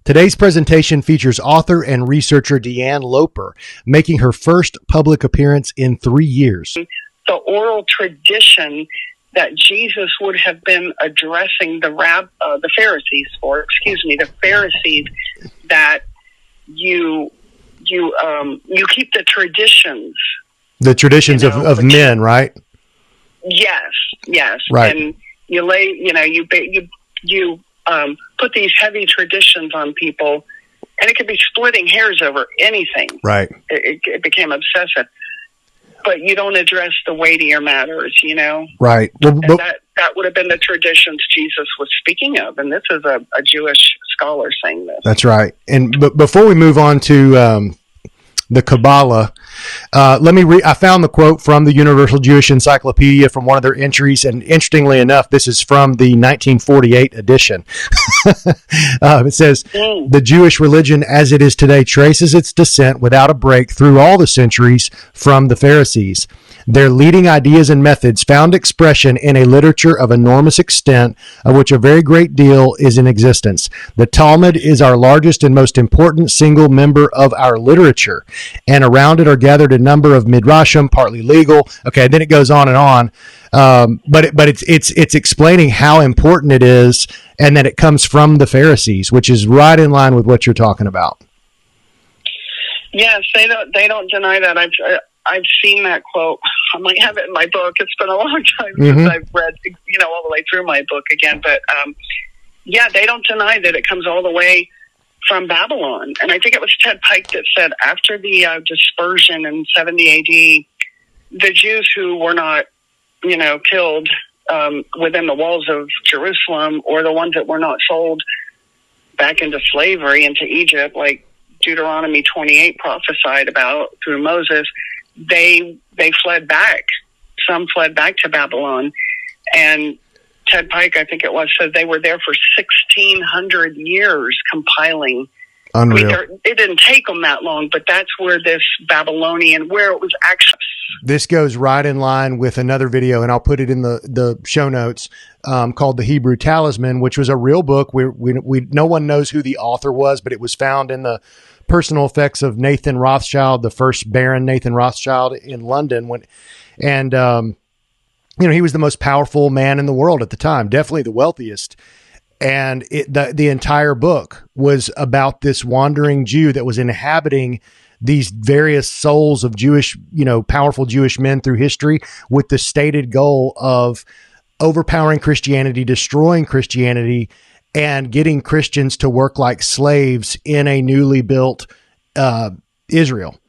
Today's presentation features author and researcher DeAnne Loper, making her first public appearance in 3 years. The oral tradition that Jesus would have been addressing the Pharisees the Pharisees, that you keep the traditions. The traditions of men, right? Yes. Right. And you put these heavy traditions on people, and it could be splitting hairs over anything. Right. It became obsessive. But you don't address the weightier matters, Right. Well, that would have been the traditions Jesus was speaking of, and this is a Jewish scholar saying this. That's right. And before we move on to the Kabbalah, let me read. I found the quote from the Universal Jewish Encyclopedia from one of their entries, and interestingly enough, this is from the 1948 edition. It says, "The Jewish religion as it is today traces its descent without a break through all the centuries from the Pharisees. Their leading ideas and methods found expression in a literature of enormous extent, of which a very great deal is in existence. The Talmud is our largest and most important single member of our literature, and around it are gathered a number of midrashim, partly legal." Okay, then it goes on and on, but it's explaining how important it is, and that it comes from the Pharisees, which is right in line with what you're talking about. Yes, they don't deny that. I've seen that quote. I might have it in my book. It's been a long time since I've read, all the way through my book again. But, they don't deny that it comes all the way from Babylon. And I think it was Ted Pike that said after the dispersion in 70 AD, the Jews who were not, killed within the walls of Jerusalem, or the ones that were not sold back into slavery into Egypt, like Deuteronomy 28 prophesied about through Moses, they fled back. Some fled back to Babylon. And Ted Pike, I think it was, said they were there for 1,600 years compiling. Unreal. I mean, it didn't take them that long, but that's where this Babylonian, where it was actually... This goes right in line with another video, and I'll put it in the show notes, called The Hebrew Talisman, which was a real book. No one knows who the author was, but it was found in the personal effects of Nathan Rothschild, the first Baron Nathan Rothschild in London. He was the most powerful man in the world at the time, definitely the wealthiest. And the entire book was about this wandering Jew that was inhabiting these various souls of Jewish, powerful Jewish men through history, with the stated goal of overpowering Christianity, destroying Christianity, and getting Christians to work like slaves in a newly built Israel.